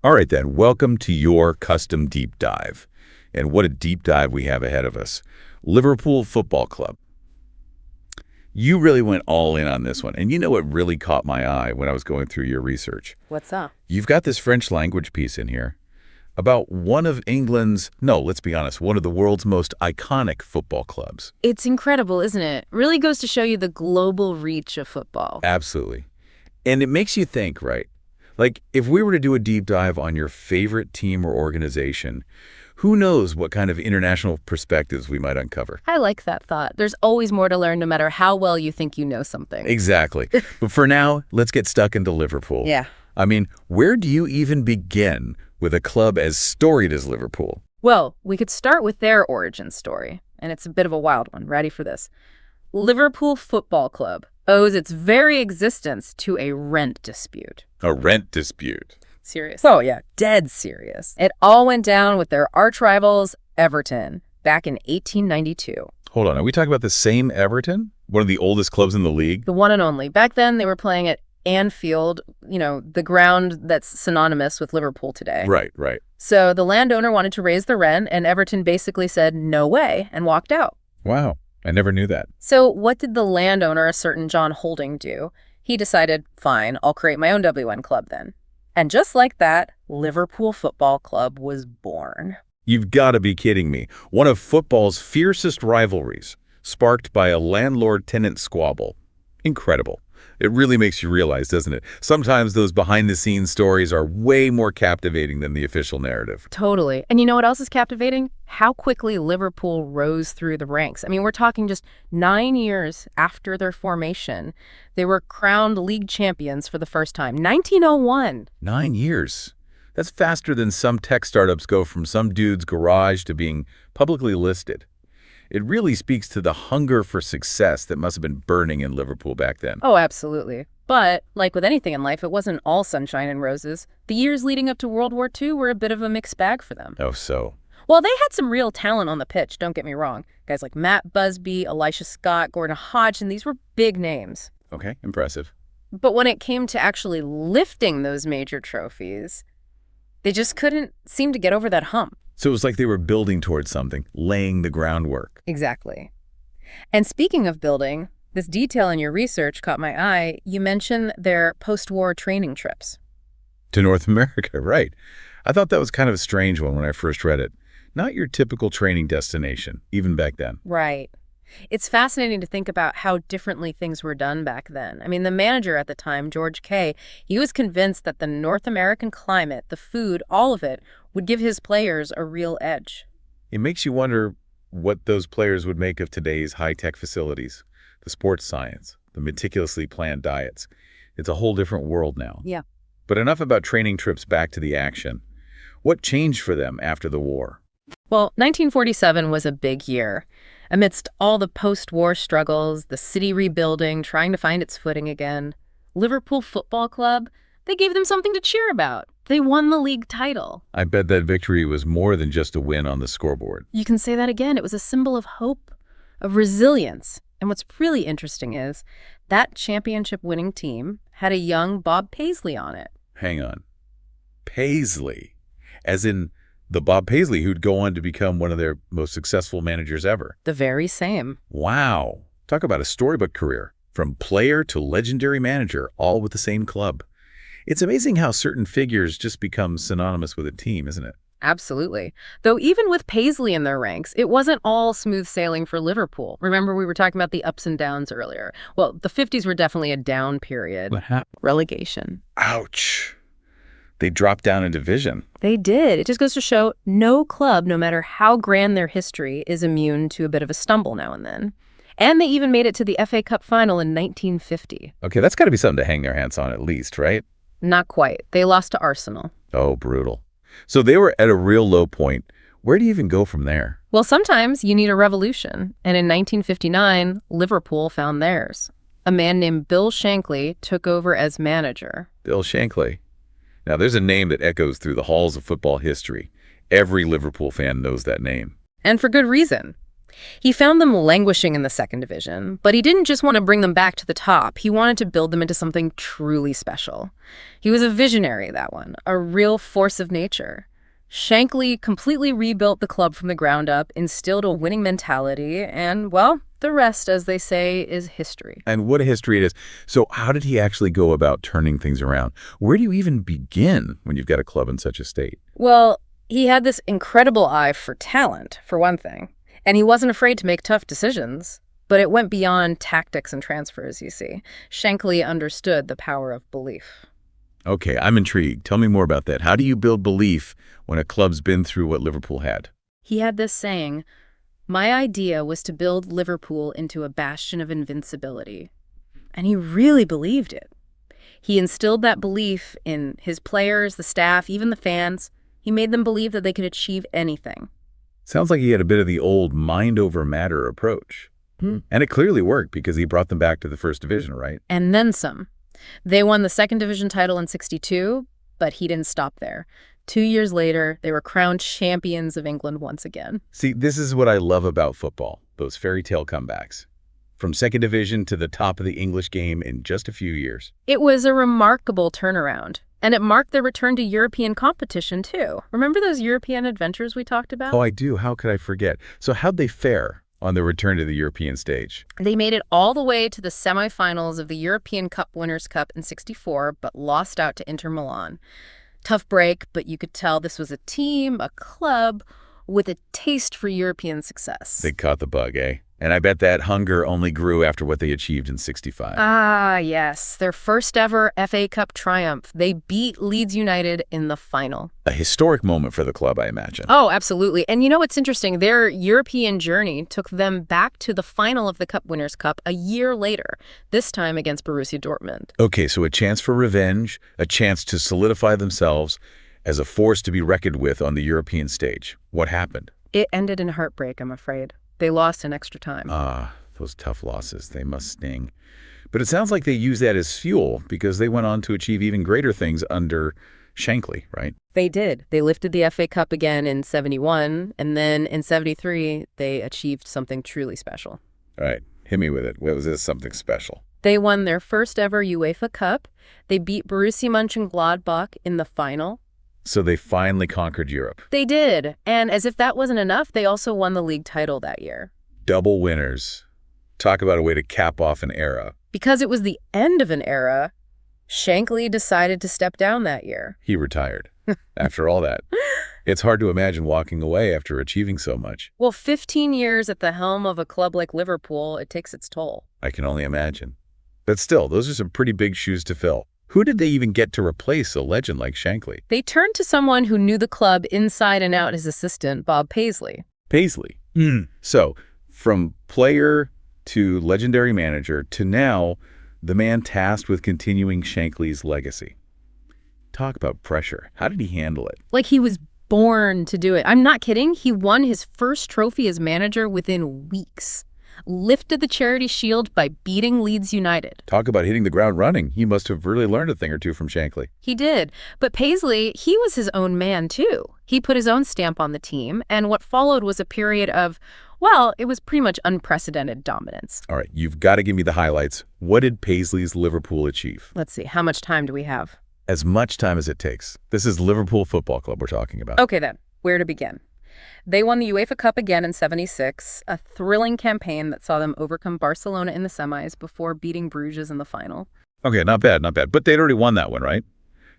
All right, then. Welcome to your custom deep dive. And what a deep dive we have ahead of us. Liverpool Football Club. You really went all in on this one. And you know what really caught my eye when I was going through your research? What's up? You've got this French language piece in here about one of England's, no, let's be honest, one of the world's most iconic football clubs. It's incredible, isn't it? Really goes to show you the global reach of football. Absolutely. And it makes you think, right? Like, if we were to do a deep dive on your favorite team or organization, who knows what kind of international perspectives we might uncover? I like that thought. There's always more to learn no matter how well you think you know something. Exactly. But for now, let's get stuck into Liverpool. Yeah. I mean, where do you even begin with a club as storied as Liverpool? Well, we could start with their origin story, and it's a bit of a wild one. Ready for this? Liverpool Football Club owes its very existence to a rent dispute. A rent dispute. Serious. Oh, yeah, dead serious. It all went down with their arch rivals, Everton, back in 1892. Hold on, are we talking about the same Everton? One of the oldest clubs in the league? The one and only. Back then, they were playing at Anfield, the ground that's synonymous with Liverpool today. Right, right. So the landowner wanted to raise the rent, and Everton basically said, no way, and walked out. Wow, I never knew that. So what did the landowner, a certain John Holding, do? He decided, fine, I'll create my own WN club then. And just like that, Liverpool Football Club was born. You've got to be kidding me. One of football's fiercest rivalries, sparked by a landlord-tenant squabble. Incredible. It really makes you realize, doesn't it? Sometimes those behind-the-scenes stories are way more captivating than the official narrative. Totally. And you know what else is captivating? How quickly Liverpool rose through the ranks. I mean, we're talking just 9 years after their formation. They were crowned league champions for the first time. 1901. 9 years. That's faster than some tech startups go from some dude's garage to being publicly listed. It really speaks to the hunger for success that must have been burning in Liverpool back then. Oh, absolutely. But, like with anything in life, it wasn't all sunshine and roses. The years leading up to World War II were a bit of a mixed bag for them. Oh, so? Well, they had some real talent on the pitch, don't get me wrong. Guys like Matt Busby, Elisha Scott, Gordon Hodgson, these were big names. Okay, impressive. But when it came to actually lifting those major trophies, they just couldn't seem to get over that hump. So it was like they were building towards something, laying the groundwork. Exactly. And speaking of building, this detail in your research caught my eye. You mentioned their post-war training trips. To North America, right. I thought that was kind of a strange one when I first read it. Not your typical training destination, even back then. Right. It's fascinating to think about how differently things were done back then. I mean, the manager at the time, George Kay, he was convinced that the North American climate, the food, all of it, would give his players a real edge. It makes you wonder what those players would make of today's high-tech facilities, the sports science, the meticulously planned diets. It's a whole different world now. Yeah. But enough about training trips, back to the action. What changed for them after the war? Well, 1947 was a big year. Amidst all the post-war struggles, the city rebuilding, trying to find its footing again, Liverpool Football Club, they gave them something to cheer about. They won the league title. I bet that victory was more than just a win on the scoreboard. You can say that again. It was a symbol of hope, of resilience. And what's really interesting is that championship-winning team had a young Bob Paisley on it. Hang on. Paisley? As in the Bob Paisley who'd go on to become one of their most successful managers ever. The very same. Wow. Talk about a storybook career. From player to legendary manager, all with the same club. It's amazing how certain figures just become synonymous with a team, isn't it? Absolutely. Though even with Paisley in their ranks, it wasn't all smooth sailing for Liverpool. Remember, we were talking about the ups and downs earlier. Well, the 50s were definitely a down period. What happened? Relegation. Ouch. They dropped down in division. They did. It just goes to show no club, no matter how grand their history, is immune to a bit of a stumble now and then. And they even made it to the FA Cup final in 1950. Okay, that's got to be something to hang their hats on at least, right? Not quite. They lost to Arsenal. Oh, brutal. So they were at a real low point. Where do you even go from there? Well, sometimes you need a revolution. And in 1959, Liverpool found theirs. A man named Bill Shankly took over as manager. Bill Shankly. Now, there's a name that echoes through the halls of football history. Every Liverpool fan knows that name. And for good reason. He found them languishing in the second division, but he didn't just want to bring them back to the top. He wanted to build them into something truly special. He was a visionary, that one, a real force of nature. Shankly completely rebuilt the club from the ground up, instilled a winning mentality, and, well, the rest, as they say, is history. And what a history it is. So how did he actually go about turning things around? Where do you even begin when you've got a club in such a state? Well, he had this incredible eye for talent, for one thing. And he wasn't afraid to make tough decisions. But it went beyond tactics and transfers, you see. Shankly understood the power of belief. Okay, I'm intrigued. Tell me more about that. How do you build belief when a club's been through what Liverpool had? He had this saying, "My idea was to build Liverpool into a bastion of invincibility." And he really believed it. He instilled that belief in his players, the staff, even the fans. He made them believe that they could achieve anything. Sounds like he had a bit of the old mind over matter approach. And it clearly worked because he brought them back to the first division, right? And then some. They won the second division title in '62, but he didn't stop there. 2 years later, they were crowned champions of England once again. See, this is what I love about football, those fairy tale comebacks. From second division to the top of the English game in just a few years. It was a remarkable turnaround, and it marked their return to European competition, too. Remember those European adventures we talked about? Oh, I do. How could I forget? So how'd they fare on their return to the European stage? They made it all the way to the semifinals of the European Cup Winners' Cup in '64, but lost out to Inter Milan. Tough break, but you could tell this was a team, a club, with a taste for European success. They caught the bug, eh? And I bet that hunger only grew after what they achieved in '65. Ah, yes. Their first ever FA Cup triumph. They beat Leeds United in the final. A historic moment for the club, I imagine. Oh, absolutely. And you know what's interesting? Their European journey took them back to the final of the Cup Winners' Cup a year later, this time against Borussia Dortmund. Okay, so a chance for revenge, a chance to solidify themselves as a force to be reckoned with on the European stage. What happened? It ended in heartbreak, I'm afraid. They lost in extra time. Ah, those tough losses. They must sting. But it sounds like they used that as fuel because they went on to achieve even greater things under Shankly, right? They did. They lifted the FA Cup again in '71, and then in '73, they achieved something truly special. All right, hit me with it. What was this something special? They won their first ever UEFA Cup. They beat Borussia Mönchengladbach in the final. So they finally conquered Europe. They did. And as if that wasn't enough, they also won the league title that year. Double winners. Talk about a way to cap off an era. Because it was the end of an era, Shankly decided to step down that year. He retired. After all that. It's hard to imagine walking away after achieving so much. Well, 15 years at the helm of a club like Liverpool, it takes its toll. I can only imagine. But still, those are some pretty big shoes to fill. Who did they even get to replace a legend like Shankly? They turned to someone who knew the club inside and out, his assistant, Bob Paisley. Paisley. So, from player to legendary manager to now, the man tasked with continuing Shankly's legacy. Talk about pressure. How did he handle it? Like he was born to do it. I'm not kidding. He won his first trophy as manager within weeks. Lifted the Charity Shield by beating Leeds United. Talk about hitting the ground running. He must have really learned a thing or two from Shankly. He did. But Paisley, he was his own man, too. He put his own stamp on the team, and what followed was a period of, well, it was pretty much unprecedented dominance. All right, you've got to give me the highlights. What did Paisley's Liverpool achieve? Let's see, how much time do we have? As much time as it takes. This is Liverpool Football Club we're talking about. Okay, then. Where to begin? They won the UEFA Cup again in '76, a thrilling campaign that saw them overcome Barcelona in the semis before beating Bruges in the final. Okay, not bad, not bad. But they'd already won that one, right?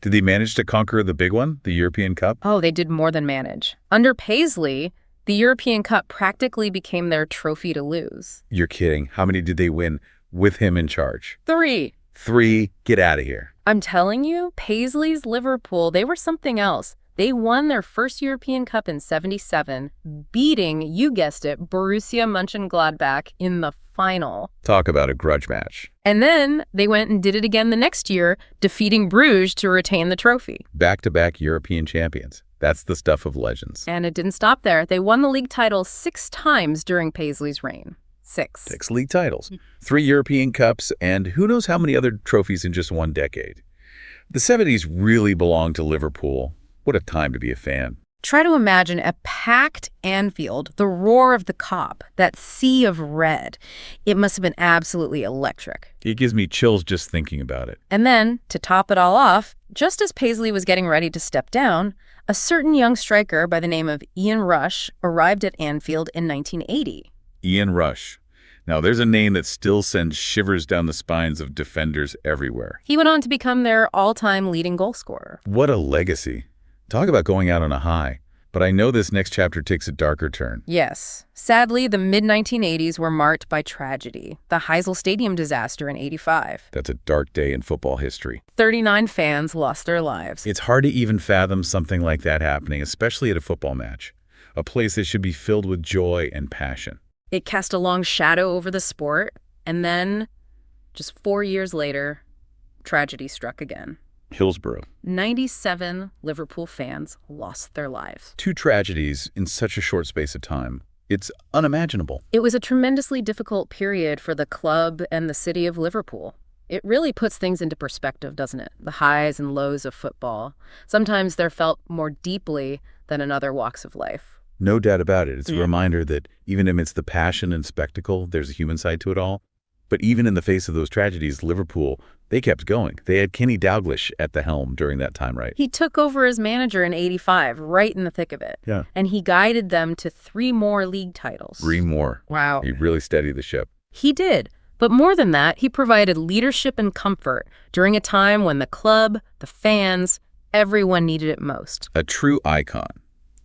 Did they manage to conquer the big one, the European Cup? Oh, they did more than manage. Under Paisley, the European Cup practically became their trophy to lose. You're kidding. How many did they win with him in charge? 3. 3. Get out of here. I'm telling you, Paisley's Liverpool, they were something else. They won their first European Cup in '77, beating, you guessed it, Borussia Mönchengladbach in the final. Talk about a grudge match. And then they went and did it again the next year, defeating Bruges to retain the trophy. Back-to-back European champions. That's the stuff of legends. And it didn't stop there. They won the league title 6 times during Paisley's reign. 6. 6 league titles, 3 European Cups, and who knows how many other trophies in just one decade. The '70s really belonged to Liverpool. What a time to be a fan. Try to imagine a packed Anfield, the roar of the Kop, that sea of red. It must have been absolutely electric. It gives me chills just thinking about it. And then, to top it all off, just as Paisley was getting ready to step down, a certain young striker by the name of Ian Rush arrived at Anfield in 1980. Ian Rush. Now, there's a name that still sends shivers down the spines of defenders everywhere. He went on to become their all-time leading goal scorer. What a legacy. Talk about going out on a high. But I know this next chapter takes a darker turn. Yes. Sadly, the mid-1980s were marked by tragedy. The Heysel Stadium disaster in '85. That's a dark day in football history. 39 fans lost their lives. It's hard to even fathom something like that happening, especially at a football match. A place that should be filled with joy and passion. It cast a long shadow over the sport, and then, just 4 years later, tragedy struck again. Hillsborough. 97 Liverpool fans lost their lives. 2 tragedies in such a short space of time. It's unimaginable. It was a tremendously difficult period for the club and the city of Liverpool. It really puts things into perspective, doesn't it? The highs and lows of football. Sometimes they're felt more deeply than in other walks of life. No doubt about it. It's a reminder that even amidst the passion and spectacle, there's a human side to it all. But even in the face of those tragedies, Liverpool, they kept going. They had Kenny Dalglish at the helm during that time, right? He took over as manager in '85, right in the thick of it. Yeah. And he guided them to 3 more league titles. 3 more. Wow. He really steadied the ship. He did. But more than that, he provided leadership and comfort during a time when the club, the fans, everyone needed it most. A true icon,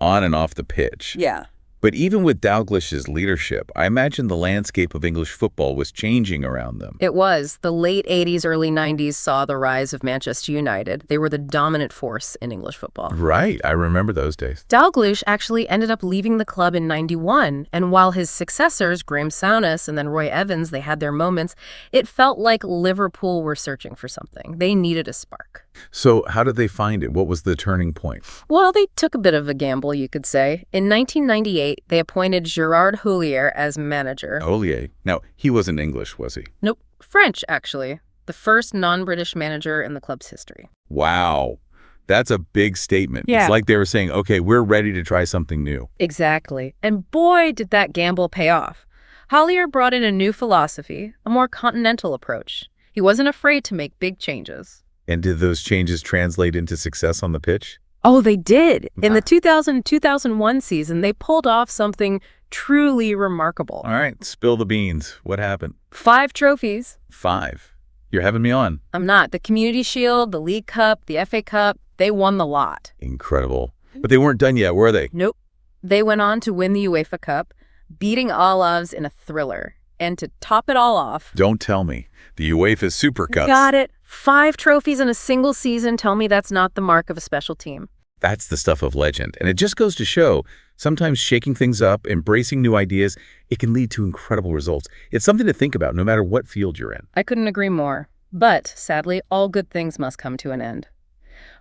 on and off the pitch. Yeah. But even with Dalglish's leadership, I imagine the landscape of English football was changing around them. It was. The late '80s, early '90s saw the rise of Manchester United. They were the dominant force in English football. Right. I remember those days. Dalglish actually ended up leaving the club in '91, and while his successors, Graham Souness and then Roy Evans, they had their moments, it felt like Liverpool were searching for something. They needed a spark. So how did they find it? What was the turning point? Well, they took a bit of a gamble, you could say. In 1998, they appointed Gerard Houllier as manager. Houllier. Now, he wasn't English, was he? Nope, French, actually. The first non-British manager in the club's history. Wow. That's a big statement. Yeah. It's like they were saying, okay, we're ready to try something new. Exactly. And boy, did that gamble pay off. Houllier brought in a new philosophy, a more continental approach. He wasn't afraid to make big changes. And did those changes translate into success on the pitch? Oh, they did. In the 2000-2001 season, they pulled off something truly remarkable. All right, spill the beans. What happened? 5 trophies. 5. You're having me on. I'm not. The Community Shield, the League Cup, the FA Cup, they won the lot. Incredible. But they weren't done yet, were they? Nope. They went on to win the UEFA Cup, beating Olives in a thriller. And to top it all off... Don't tell me. The UEFA Super Cups. Got it. 5 trophies in a single season. Tell me that's not the mark of a special team. That's the stuff of legend. And it just goes to show, sometimes shaking things up, embracing new ideas, it can lead to incredible results. It's something to think about no matter what field you're in. I couldn't agree more. But, sadly, all good things must come to an end.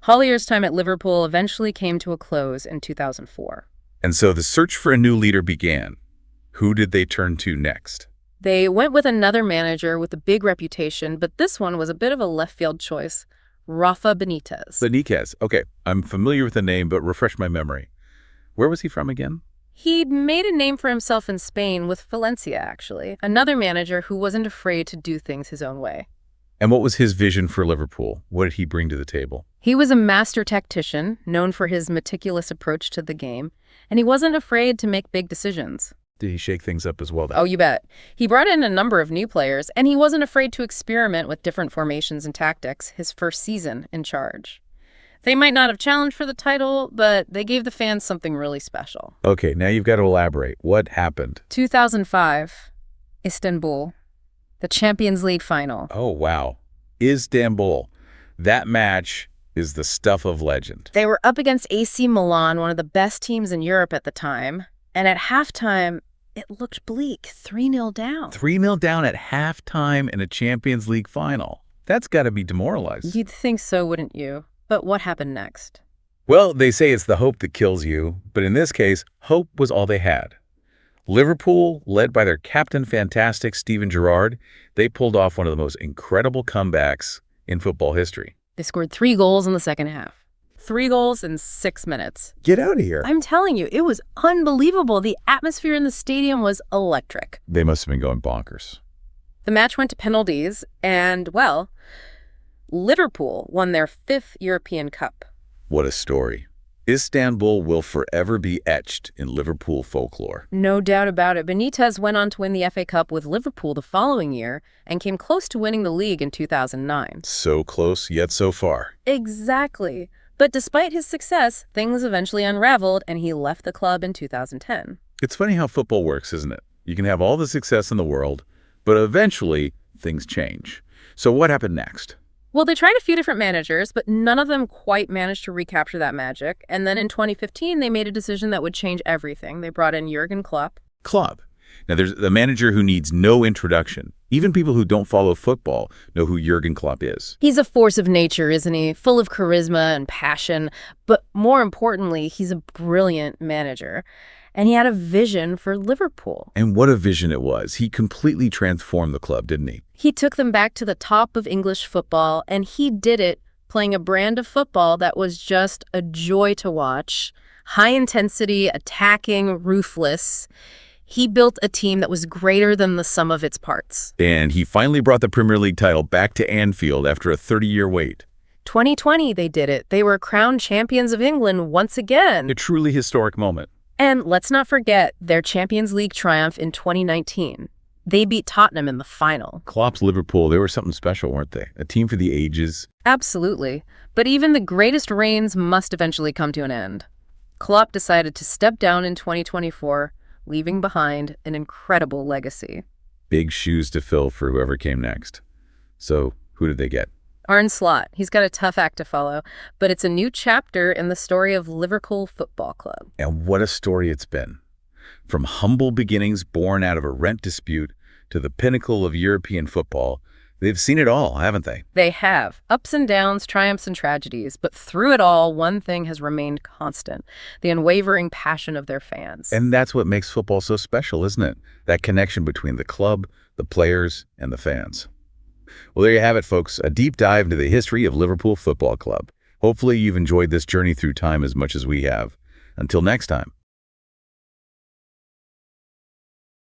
Hollier's time at Liverpool eventually came to a close in 2004. And so the search for a new leader began. Who did they turn to next? They went with another manager with a big reputation, but this one was a bit of a left-field choice, Rafa Benitez. Benitez. Okay, I'm familiar with the name, but refresh my memory. Where was he from again? He'd made a name for himself in Spain with Valencia, actually. Another manager who wasn't afraid to do things his own way. And what was his vision for Liverpool? What did he bring to the table? He was a master tactician, known for his meticulous approach to the game, and he wasn't afraid to make big decisions. Did he shake things up as well then? Oh, you bet. He brought in a number of new players, and he wasn't afraid to experiment with different formations and tactics his first season in charge. They might not have challenged for the title, but they gave the fans something really special. Okay, now you've got to elaborate. What happened? 2005, Istanbul, the Champions League final. Oh, wow. Istanbul. That match is the stuff of legend. They were up against AC Milan, one of the best teams in Europe at the time, and at halftime, it looked bleak, 3-0 down. 3-0 down at halftime in a Champions League final. That's got to be demoralizing. You'd think so, wouldn't you? But what happened next? Well, they say it's the hope that kills you, but in this case, hope was all they had. Liverpool, led by their captain fantastic Steven Gerrard, they pulled off one of the most incredible comebacks in football history. They scored 3 goals in the second half. 3 goals in 6 minutes. Get out of here. I'm telling you, it was unbelievable. The atmosphere in the stadium was electric. They must have been going bonkers. The match went to penalties, and, well, Liverpool won their 5th European Cup. What a story. Istanbul will forever be etched in Liverpool folklore. No doubt about it. Benitez went on to win the FA Cup with Liverpool the following year and came close to winning the league in 2009. So close, yet so far. Exactly. But despite his success, things eventually unraveled and he left the club in 2010. It's funny how football works, isn't it? You can have all the success in the world, but eventually things change. So what happened next? Well, they tried a few different managers, but none of them quite managed to recapture that magic. And then in 2015, they made a decision that would change everything. They brought in Jurgen Klopp. Klopp. Now, there's a manager who needs no introduction. Even people who don't follow football know who Jurgen Klopp is. He's a force of nature, isn't he? Full of charisma and passion. But more importantly, he's a brilliant manager. And he had a vision for Liverpool. And what a vision it was. He completely transformed the club, didn't he? He took them back to the top of English football, and he did it playing a brand of football that was just a joy to watch. High intensity, attacking, ruthless. He built a team that was greater than the sum of its parts. And he finally brought the Premier League title back to Anfield after a 30-year wait. 2020, they did it. They were crowned champions of England once again. A truly historic moment. And let's not forget their Champions League triumph in 2019. They beat Tottenham in the final. Klopp's Liverpool, they were something special, weren't they? A team for the ages. Absolutely. But even the greatest reigns must eventually come to an end. Klopp decided to step down in 2024, leaving behind an incredible legacy. Big shoes to fill for whoever came next. So, who did they get? Arne Slot. He's got a tough act to follow, but it's a new chapter in the story of Liverpool Football Club. And what a story it's been. From humble beginnings born out of a rent dispute to the pinnacle of European football, they've seen it all, haven't they? They have. Ups and downs, triumphs and tragedies. But through it all, one thing has remained constant: the unwavering passion of their fans. And that's what makes football so special, isn't it? That connection between the club, the players, and the fans. Well, there you have it, folks. A deep dive into the history of Liverpool Football Club. Hopefully you've enjoyed this journey through time as much as we have. Until next time.